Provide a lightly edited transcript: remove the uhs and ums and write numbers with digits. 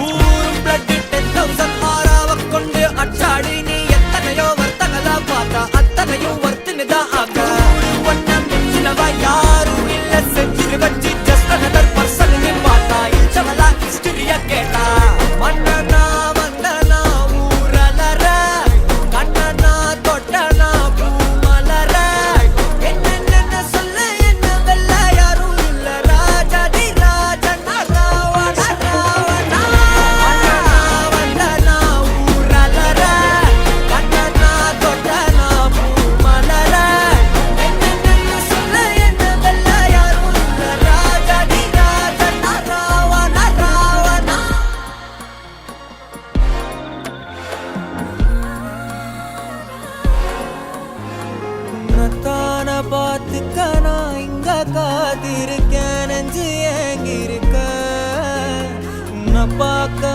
ஊரும் பிளட் 10,000 ஆறாவ கொண்டு அச்சாடி நீ எத்தனையோ வர்த்தகலா பார்த்தா அத்தனையும் வர்த்தினுதான் ஆக ஒன்னம் சிலவா யாரும் இல்ல செஞ்சு வச்சு ஜஸ்ட் another person நீ பார்த்தா இச்சவலா ஹிஸ்டரியா கேட்டா மன்னனா வந்தனா ஊரலற கண்ணனா தொட்டனா பூமலற என்ன சொல்ல என்ன வெல்ல யாரும் இல்ல ராஜாதி ராஜனா ராவண ராவணா வந்தனா ஊரலற கண்ணனா தொட்டனா பூமலற என்ன சொல்ல என்ன வெல்ல யாரும் இல்ல ராஜாதி ராஜனா ராவண ராவணா உன்னத்தான பார்த்துக்க நான் இங்க காத்திருக்கேன் நெஞ்சு ஏங்கிருக்க உன்னை பார்க்க